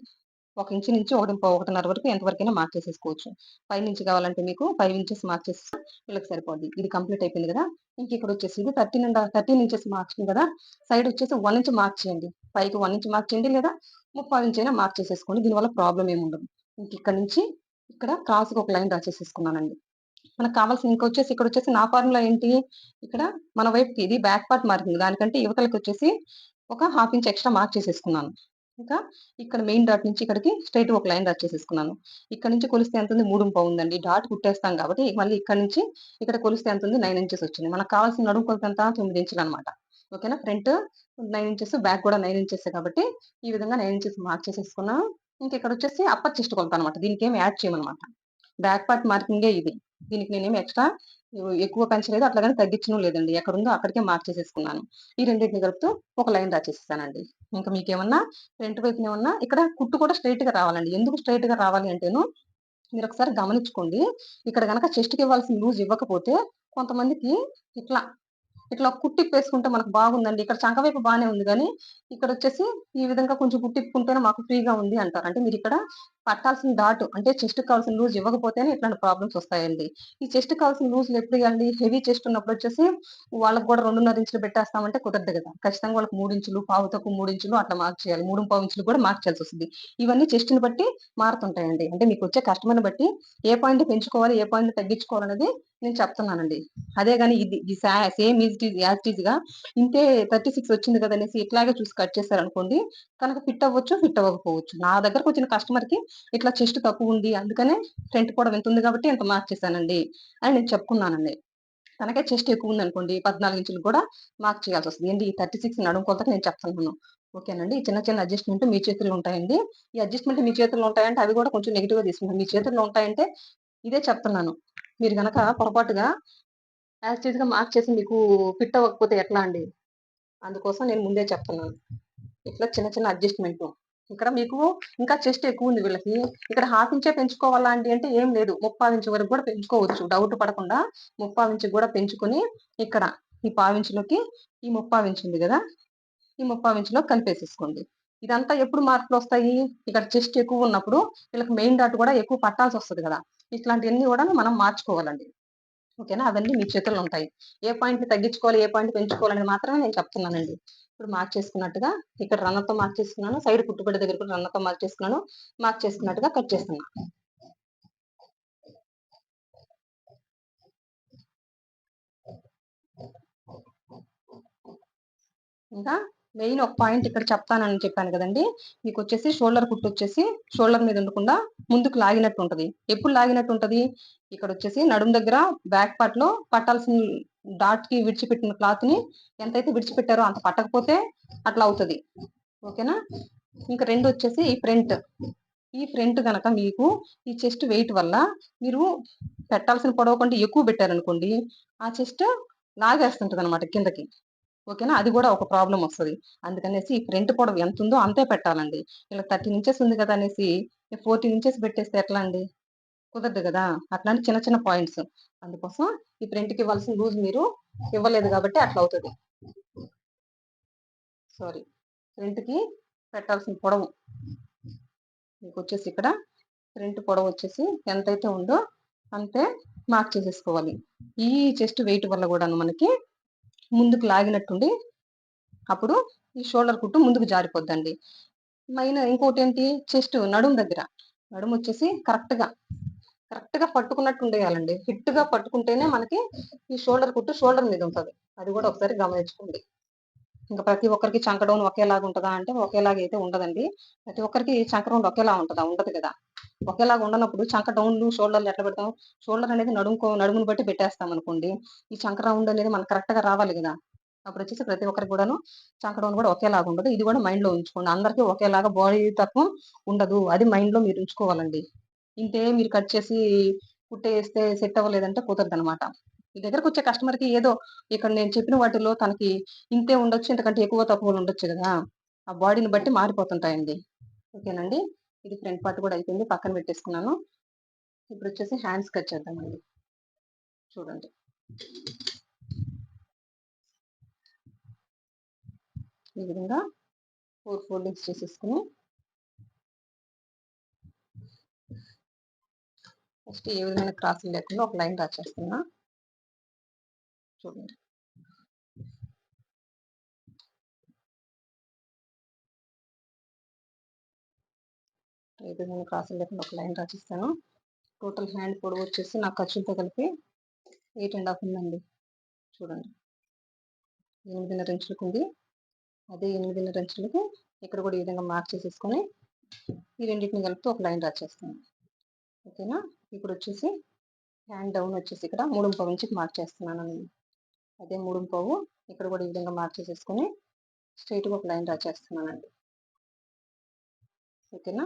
1 ఇంచు నుంచి 1.5, 1.5 వరకు ఎంతవరకైనా మార్క్ చేసేసుకోవచ్చు. పైనుంచి కావాలంటే మీకు 5 ఇంచెస్ మార్క్ చేసి వీళ్ళకి సరిపోద్ది. ఇది కంప్లీట్ అయిపోయింది కదా. ఇంక ఇక్కడ వచ్చేసి ఇది 13 ఇంచెస్ మార్క్స్ కదా. సైడ్ వచ్చేసి 1 ఇంచ్ మార్క్ చేయండి. పైకి 1 ఇంచ్ మార్క్ చేయండి లేదా 3/4 ఇంచ్ అయినా మార్క్ చేసేసుకోండి. దీనివల్ల ప్రాబ్లమ్ ఏమి ఉండదు. ఇంక ఇక్కడ నుంచి ఇక్కడ క్రాస్‌గా ఒక లైన్ డ్రా చేసేసుకున్నానండి. మనకు కావాల్సింది ఇంకొచ్చేసి ఇక్కడొచ్చేసి నా ఫార్ములా ఏంటి? ఇక్కడ మన వైపుకి ఇది బ్యాక్ పార్ట్ మార్కింగ్. దానికంటే యువతలకొచ్చేసి ఒక 1/2 ఇంచ్ ఎక్స్‌ట్రా మార్క్ చేసేసుకున్నాను. ఇంకా ఇక్కడ మెయిన్ డాట్ నుంచి ఇక్కడికి స్ట్రెయిట్‌గా ఒక లైన్ డ్రా చేసేసుకున్నాను. ఇక్కడ నుంచి కొలిస్తే ఎంతుంది? 3.5 ఉందండి. డాట్ కుట్టేస్తాం కాబట్టి మళ్ళీ ఇక్కడ నుంచి ఇక్కడ కొలిస్తే ఎంతుంది? 9 ఇంచెస్ వచ్చింది. మనకు కావాల్సిన నడుము కొలత ఎంత? 9 ఇంచులనమాట. ఓకేనా. ఫ్రంట్ 9 ఇంచెస్, బ్యాక్ కూడా 9 ఇంచెసే కాబట్టి ఈ విధంగా 9 ఇంచెస్ మార్క్ చేసేసుకున్నాను. ఇంకిక్కడొచ్చేసి అప్పర్ చెస్ట్ కొలత అనమాట. దీనికేమి యాడ్ చేయమనమాట. బ్యాక్ పార్ట్ మార్కింగే ఇది. దీనికి నేనేమి ఎక్స్‌ట్రా ఎక్కువ పెంచలేదు. అట్లాగని తగ్గించను లేదండి. ఎక్కడుందో అక్కడికే మార్క్ చేసేసుకున్నాను. ఈ రెండిటిని కలుపుతూ ఒక లైన్ డ్రా చేసేసానండి. ఇంకా మీకేమన్నా ఫ్రంట్ వైపునేమన్నా ఇక్కడ కుట్టు కూడా స్ట్రెయిట్‌గా రావాలండి. ఎందుకు స్ట్రెయిట్‌గా రావాలి అంటేను మీరొకసారి గమనించుకోండి. ఇక్కడ గనక చెస్ట్‌కి ఇవ్వాల్సిన లూజ్ ఇవ్వకపోతే కొంతమందికి ఇట్లా ఇట్లా కుట్టిప్పేసుకుంటే మనకు బాగుందండి. ఇక్కడ చంక వైపు బానే ఉంది గానీ, ఇక్కడొచ్చేసి ఈ విధంగా కొంచెం కుట్టిప్పుకుంటేనే మాకు ఫ్రీగా ఉంది అంటారు. అంటే మీరిక్కడ పట్టాల్సిన డాటు అంటే చెస్ట్‌కి కావాల్సిన లూజ్ ఇవ్వకపోతేనే ఇట్లాంటి ప్రాబ్లమ్స్ వస్తాయండి. ఈ చెస్ట్‌కి కావాల్సిన లూజ్‌లు ఎప్పుడియ్యాలి? హెవీ చెస్ట్ ఉన్నప్పుడొచ్చేసి వాళ్ళకి గూడా 2.5 ఇంచులు పెట్టేస్తామంటే కుదరదు గదా. ఖచ్చితంగా వాళ్ళకి 3 ఇంచులు, పావు తక్కువ 3 ఇంచులు అట్లా మార్క్ చేయాలి. 3.5 ఇంచులు కూడా మార్క్ చేయాల్సొస్తది. ఇవన్నీ చెస్ట్‌ని బట్టి మారుతుంటాయండి. అంటే మీకొచ్చే కస్టమర్‌ని బట్టి ఏ పాయింట్ పెంచుకోవాలి, ఏ పాయింట్ తగ్గించుకోవాలనేది నేను చెప్తున్నానండి. అదే గాని ఇది సేమ్ యాజ్ ఇట్ ఈస్‌గా ఇంతే 36 వచ్చింది కదనేసి ఇట్లాగే చూసి కట్ చేశారనుకోండి, తనకు ఫిట్ అవ్వచ్చు, ఫిట్ అవ్వకపోవచ్చు. నా దగ్గరకొచ్చిన కస్టమర్‌కి ఇట్లా చెస్ట్ తక్కువుంది. అందుకనే ఫ్రంట్ పొడవు ఇంతుంది కాబట్టి ఇంత మార్చేశానండి అని నేను చెప్పుకున్నానండి. తనకే చెస్ట్ ఎక్కువుందనుకోండి 14 ఇంచులు కూడా మార్క్ చేయాల్సొస్తది. ఏంటి ఈ 36 నడుము కొలతకి నేను చెప్తున్నాను. ఓకేనండి. ఈ చిన్న చిన్న అడ్జస్ట్‌మెంట్ మీ చేతుల్లో ఉంటాయండి. ఈ అడ్జస్ట్‌మెంట్ మీ చేతుల్లో ఉంటాయంటే అవి కూడా కొంచెం నెగెటివ్‌గా తీసుకుంటాను. మీ చేతుల్లో ఉంటాయంటే ఇదే చెప్తున్నాను. మీరు గనక పొరపాటుగా యాజ్ ఇట్ ఈస్‌గా మార్క్ చేసి మీకు ఫిట్ అవ్వకపోతే ఎట్లా అండి? అందుకోసం నేను ముందే చెప్తున్నాను. ఇట్లా చిన్న చిన్న అడ్జస్ట్మెంట్. ఇక్కడ మీకు ఇంకా చెస్ట్ ఎక్కువ ఉంది వీళ్ళకి, ఇక్కడ హాఫ్ ఇంచే పెంచుకోవాలా అండి అంటే ఏం లేదు, 3/4 వరకు కూడా పెంచుకోవచ్చు, డౌట్ పడకుండా 3/4 కూడా పెంచుకొని ఇక్కడ ఈ పావించులోకి ఈ 3/4 ఉంది కదా, ఈ 3/4 కలిపేసేసుకోండి. ఇదంతా ఎప్పుడు మార్పులు వస్తాయి, ఇక్కడ చెస్ట్ ఎక్కువ ఉన్నప్పుడు వీళ్ళకి మెయిన్ డాట్ కూడా ఎక్కువ పట్టాల్సి వస్తుంది కదా, ఇట్లాంటివన్నీ కూడా మనం మార్చుకోవాలండి. ఓకేనా, అవన్నీ మీ చేతుల్లో ఉంటాయి. ఏ పాయింట్ తగ్గించుకోవాలి, ఏ పాయింట్ పెంచుకోవాలని మాత్రమే నేను చెప్తున్నానండి. ఇప్పుడు మార్క్ చేసుకున్నట్టుగా ఇక్కడ రన్నతో మార్క్ చేసుకున్నాను, సైడ్ కుట్టుబడి దగ్గర కూడా రన్నతో మార్క్ చేసుకున్నాను, మార్క్ చేసుకున్నట్టుగా కట్ చేస్తున్నాను. ఇంకా మెయిన్ ఒక పాయింట్ ఇక్కడ చెప్తానని చెప్పాను కదండి, మీకు వచ్చేసి షోల్డర్ కుట్టు వచ్చేసి షోల్డర్ మీద ఉండకుండా ముందుకు లాగినట్టు ఉంటది. ఎప్పుడు లాగినట్టు ఉంటది, ఇక్కడ వచ్చేసి నడుము దగ్గర బ్యాక్ పార్ట్ లో పట్టాల్సిన డాట్ కి విడిచిపెట్టిన క్లాత్ ని ఎంతైతే విడిచిపెట్టారో అంత పట్టకపోతే అట్లా అవుతుంది. ఓకేనా, ఇంకా రెండు వచ్చేసి ఈ ఫ్రంట్ గనక మీకు ఈ చెస్ట్ వెయిట్ వల్ల మీరు పెట్టాల్సిన పొడవు కంటే ఎక్కువ పెట్టారనుకోండి, ఆ చెస్ట్ లాగేస్తుంటది అనమాట కిందకి. ఓకేనా, అది కూడా ఒక ప్రాబ్లం వస్తుంది. అందుకనేసి ఈ ఫ్రంట్ పొడవు ఎంత ఉందో అంతే పెట్టాలండి. ఇలా 13 ఇంచెస్ ఉంది కదా అనేసి 14 ఇంచెస్ పెట్టేస్తే ఎట్లా అండి, కుదరదు కదా. అట్లాంటి చిన్న చిన్న పాయింట్స్, అందుకోసం ఈ ఫ్రంట్ కి ఇవ్వాల్సిన లూజ్ మీరు ఇవ్వలేదు కాబట్టి అట్లా అవుతుంది. సారీ, ఫ్రంట్ కి పెట్టాల్సిన పొడవు మీకు వచ్చేసి ఇక్కడ ఫ్రంట్ పొడవు వచ్చేసి ఎంతైతే ఉందో అంతే మార్క్ చేసేసుకోవాలి. ఈ చెస్ట్ వెయిట్ వల్ల కూడా మనకి ముందుకు లాగినట్టుండి అప్పుడు ఈ షోల్డర్ కుట్టు ముందుకు జారిపోద్దండి. ఇంకోటి ఏంటి, చెస్ట్ నడుము దగ్గర, నడుము వచ్చేసి కరెక్ట్ గా పట్టుకున్నట్టు ఉండేయాలండి. ఫిట్ గా పట్టుకుంటేనే మనకి ఈ షోల్డర్ కుట్టు షోల్డర్ మీద ఉంటుంది. అది కూడా ఒకసారి గమనించుకోండి. ఇంకా ప్రతి ఒక్కరికి చంక డౌన్ ఒకేలాగా ఉంటుందా అంటే ఒకేలాగా అయితే ఉండదండి. ప్రతి ఒక్కరికి చంక రౌండ్ ఒకేలా ఉంటుందా, ఉండదు కదా. ఒకేలాగా ఉండనప్పుడు చంక డౌన్లు షోల్డర్లు ఎట్లా పెడతాం, షోల్డర్ అనేది నడుముని బట్టి పెట్టేస్తాం అనుకోండి, ఈ చంక రౌండ్ అనేది మనకు కరెక్ట్ గా రావాలి కదా. అప్పుడు వచ్చేసి ప్రతి ఒక్కరికి కూడాను చంక డౌన్ కూడా ఒకేలాగా ఉండదు. ఇది కూడా మైండ్ లో ఉంచుకోండి, అందరికీ ఒకేలాగా బాడీ తత్వం ఉండదు, అది మైండ్ లో మీరు ఉంచుకోవాలండి. ఇంతే మీరు కట్ చేసి కుట్టేస్తే సెట్ అవ్వలేదంటే కుదరదు అనమాట. ఈ దగ్గరకు వచ్చే కస్టమర్ కి ఏదో ఇక్కడ నేను చెప్పిన వాటిలో తనకి ఇంతే ఉండొచ్చు, ఇంతకంటే ఎక్కువ తక్కువ ఉండొచ్చు కదా, ఆ బాడీని బట్టి మారిపోతుంటాయండి. ఓకేనండి, ఇది ఫ్రంట్ పార్ట్ కూడా అయిపోయింది, పక్కన పెట్టేసుకున్నాను. ఇప్పుడు వచ్చేసి హ్యాండ్స్ కట్ చేద్దామండి. చూడండి, ఈ విధంగా 4 ఫోల్డింగ్స్ చేసేసుకుని ఫస్ట్ ఏ విధమైన క్రాసింగ్ లేకుండా ఒక లైన్ డ్రా చేస్తున్నా. చూడండి, ఏ విధమైన క్రాసింగ్ లేకుండా ఒక లైన్ డ్రా చేస్తాను. టోటల్ హ్యాండ్ పొడవు వచ్చేసి నా ఖర్చులతో కలిపి 8.5 ఉందండి. చూడండి, 8.5 ఇంచులకు ఉంది. అదే 8.5 ఇంచులకు ఇక్కడ కూడా ఈ విధంగా మార్క్ చేసేసుకొని ఈ రెండింటిని కలిపి ఒక లైన్ డ్రా చేస్తాను. ఓకేనా, ఇప్పుడు వచ్చేసి హ్యాండ్ డౌన్ వచ్చేసి ఇక్కడ 3.5 ఇంచుకి మార్క్ చేస్తున్నాను నేను. అదే 3.5 ఇక్కడ కూడా ఈ విధంగా మార్క్ చేసేసుకొని స్ట్రైట్గా ఒక లైన్ డ్రా చేస్తున్నానండి. ఓకేనా,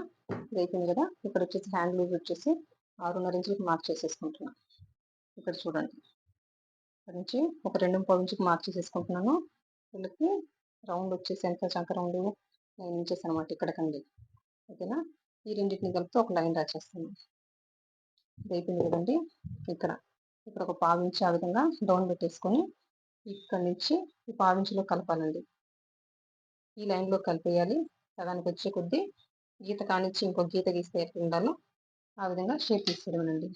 ఇది అయిపోయింది కదా. ఇక్కడ వచ్చేసి హ్యాండ్ లూజ్ వచ్చేసి 6.5 ఇంచులకు మార్క్ చేసేసుకుంటున్నాను. ఇక్కడ చూడండి, ఇక్కడ నుంచి ఒక 2.5 ఇంచుకి మార్క్ చేసేసుకుంటున్నాను. వీళ్ళకి రౌండ్ వచ్చేసి ఎంత చంక రౌండ్ 9 ఇంచెస్ అనమాట ఇక్కడికండి. ఓకేనా, ఈ రెండింటిని కలిపి ఒక లైన్ డ్రా చేస్తున్నాను. ఇది అయిపోయింది కదండి. ఇక్కడ ఒక 1/4 ఇంచు ఆ విధంగా డౌన్ పెట్టేసుకొని ఇక్కడ నుంచి ఈ 1/4 ఇంచులో కలపాలండి. ఈ లైన్లో కలిపేయాలి. సగానికి వచ్చే కొద్దీ గీత కానిచ్చి ఇంకో గీత గీస్తే ఎట్లా ఉండాలో ఆ విధంగా షేప్ తీసుకోవడండి.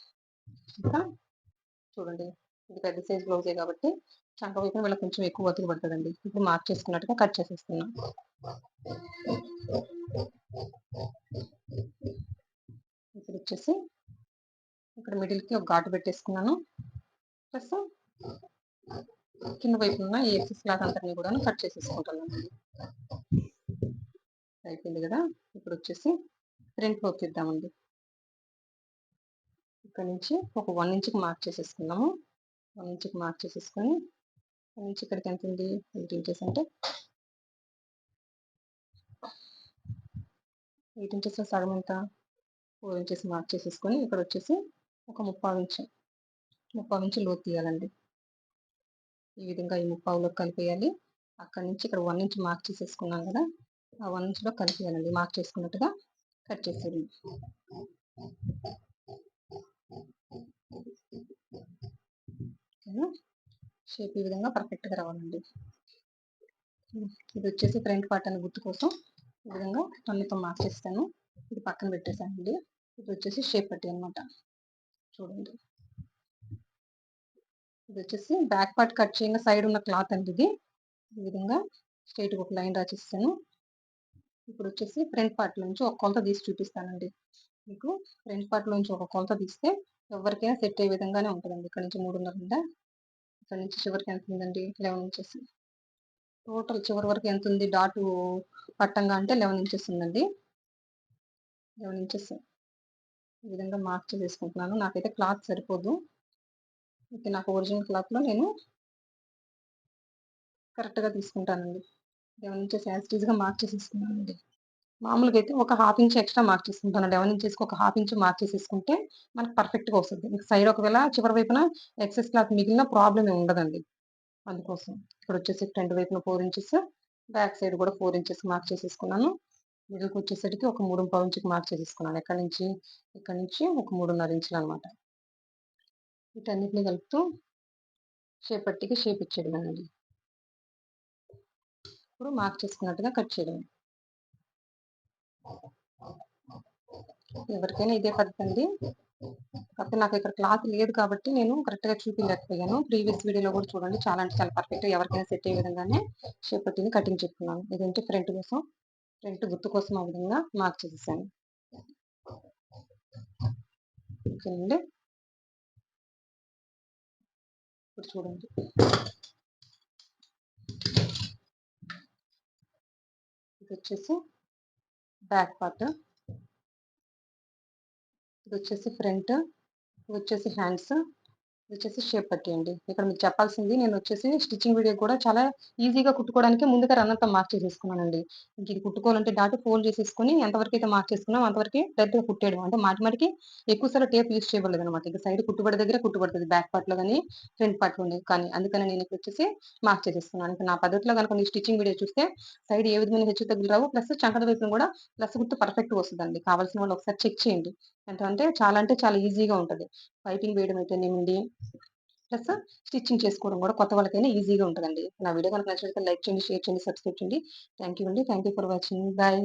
ఇంకా చూడండి, ఇది పెద్ద సైజ్ బ్లౌజే కాబట్టి చంక వైపున వీళ్ళకి కొంచెం ఎక్కువ ఒత్తిడి పడుతుందండి. ఇప్పుడు మార్క్ చేసుకున్నట్టుగా కట్ చేసేస్తున్నాం. ఇప్పుడు వచ్చేసి ఇక్కడ మిడిల్కి ఒక ఘాటు పెట్టేసుకున్నాను. ప్లస్ కింద వైపు ఉన్న ఈ ఎక్సెస్ క్లాత్ అంతని కూడా కట్ చేసేసుకుంటున్నాను. అయిపోయింది కదా. ఇప్పుడు వచ్చేసి ఫ్రంట్ లోకి తీద్దామండి. ఇక్కడ నుంచి ఒక 1 ఇంచుకి మార్క్ చేసేసుకున్నాము. 1 ఇంచుకి మార్క్ చేసేసుకొని 1 ఇంచు ఇక్కడికి ఎంత ఉంది, 8 ఇంచెస్ అంటే 8 ఇంచెస్ సగం ఎంత, 4 ఇంచెస్ మార్క్ చేసేసుకొని ఇక్కడ వచ్చేసి ఒక 3/4 ఇంచు లోతు తీయాలండి. ఈ విధంగా ఈ 3/4లోకి కలిపేయాలి. అక్కడి నుంచి ఇక్కడ 1 ఇంచు మార్క్ చేసేసుకున్నాం కదా, ఆ 1 ఇంచ్‌లో కలిపేయాలండి. మార్క్ చేసుకున్నట్టుగా కట్ చేసేయండి. ఓకేనా? షేప్ ఈ విధంగా పర్ఫెక్ట్‌గా రావాలండి. ఇది వచ్చేసి ఫ్రంట్ పార్ట్ అనే గుర్తు కోసం ఈ విధంగా టన్నుతో మార్క్ చేస్తాను. ఇది పక్కన పెట్టేసానండి. ఇది వచ్చేసి షేప్ పట్టీ అనమాట. చూడండి. ఇది వచ్చేసి బ్యాక్ పార్ట్ కట్ చేయంగా సైడ్ ఉన్న క్లాత్ అండి ఇది. ఈ విధంగా స్ట్రెయిట్‌గా ఒక లైన్ డ్రా చేసేసాను. ఇప్పుడు వచ్చేసి ఫ్రంట్ పార్ట్ నుంచి ఒక కొలత తీసి చూపిస్తానండి. మీకు ఫ్రంట్ పార్ట్ నుంచి ఒక కొలత తీస్తే ఎవరికైనా సెట్ అయ్యే విధంగానే ఉంటదండి. ఇక్కడ నుంచి 3.5 ఉందా? ఇక్కడ నుంచి చివరికి ఎంత ఉందండి? 11 ఇంచెస్. టోటల్ చివరి వరకు ఎంత ఉంది? డాటు పట్టంగా అంటే 11 ఇంచెస్ ఉందండి. 11 ఇంచెస్ ఈ విధంగా మార్క్ చేసేసుకుంటున్నాను. నాకైతే క్లాత్ సరిపోదు. అయితే నాకు ఒరిజినల్ క్లాత్‌లో నేను కరెక్ట్‌గా తీసుకుంటానండి. 11 ఇంచెస్ యాజ్ ఇట్ ఈస్‌గా మార్క్ చేసేసుకున్నానండి. మామూలుగా అయితే ఒక హాఫ్ ఇంచ్ ఎక్స్‌ట్రా మార్క్ చేసుకుంటాను. 11 ఇంచెస్‌కి ఒక హాఫ్ ఇంచ్ మార్క్ చేసేసుకుంటే మనకు పర్ఫెక్ట్‌గా వస్తది. మీకు సైడ్ ఒకవేళ చివరి వైపున ఎక్సెస్ క్లాత్ మిగిలిన ప్రాబ్లమ్ ఏమి ఉండదండి. అందుకోసం. ఇక్కడొచ్చేసి ఫ్రంట్ వైపున 4 ఇంచెస్, బ్యాక్ సైడ్ కూడా 4 ఇంచెస్ మార్క్ చేసేసుకున్నాను. మిడిల్‌కొచ్చేసరికి ఒక 3.5 ఇంచుకి మార్క్ చేసేసుకున్నాను. ఎక్కడి నుంచి? ఇక్కడి నుంచి ఒక 3.5 ఇంచులనమాట. వీటన్నిటిని కలుపుతూ షేప్ పట్టీకి షేప్ ఇచ్చేయడమేనండి. ఇప్పుడు మార్క్ చేసుకున్నట్టుగా కట్ చేయడమే. ఎవరికైనా ఇదే పద్ధతండి. కాకపోతే నాకు ఇక్కడ క్లాత్ లేదు కాబట్టి నేను కరెక్ట్‌గా చూపియలేకపోయాను. ప్రీవియస్ వీడియోలో కూడా చూడండి చాలా అంటే చాలా పర్ఫెక్ట్‌గా ఎవరికైనా సెట్ అయ్యే విధంగానే షేప్ పట్టీని కటింగ్ చెప్పుకున్నాను. ఇదంటే ఫ్రంట్ కోసం, ఫ్రంట్ గుర్తు కోసం ఆ విధంగా మార్క్ చేసేసాను. ఓకేనండి. ఇప్పుడు చూడండి. ఇదొచ్చేసి బ్యాక్ పార్ట్. ఇదొచ్చేసి ఫ్రంట్. ఇదొచ్చేసి హ్యాండ్స్. ఇదొచ్చేసి షేప్ పట్టీ అండి. ఇక్కడ మీకు చెప్పాల్సింది నేనొచ్చేసి స్టిచ్చింగ్ వీడియో కూడా చాలా ఈజీగా కుట్టుకోవడానికి ముందుగా రన్నర్‌తో మార్క్ చేసేసుకున్నానండి. ఇంకిది కుట్టుకోవాలంటే డాట్ ఫోల్డ్ చేసేసుకొని ఎంతవరకైతే మార్క్ చేసుకున్నామో అంతవరకే డైరెక్ట్‌గా కుట్టేయడం. అంటే మాటి మాటికి ఎక్కువ సార్లు టేప్ యూజ్ చేయబడలేదనమాట. ఇక సైడ్ కుట్టుబడి దగ్గర కుట్టుబడుతది. బ్యాక్ పార్ట్‌లో గాని, ఫ్రంట్ పార్ట్‌లోని కానీ. అందుకని నేనిక్కడొచ్చేసి మార్క్ చేసేసుకున్నాను. ఇంక నా పద్ధతిలో గనుక మీరు స్టిచ్చింగ్ వీడియో చూస్తే సైడ్ ఏ విధమైన హెచ్చుతగ్గులు రావు. ప్లస్ చంకల వైపున కూడా ప్లస్ గుర్తు పర్ఫెక్ట్‌గా వస్తదండి. కావాల్సిన వాళ్ళు ఒకసారి చెక్ చేయండి. అంటే చాలా ఈజీగా ఉంటది. పైపింగ్ వేయడం అయితేనేమండి ప్లస్ స్టిచ్చింగ్ చేసుకోవడం గూడా కొత్త వాళ్ళకైనా ఈజీగా ఉంటదండి. నా వీడియో గనుక నచ్చినట్లయితే లైక్ చేయండి, షేర్ చేయండి, సబ్స్క్రైబ్ చేయండి. థాంక్ యూ అండి. Thank you for watching. Bye.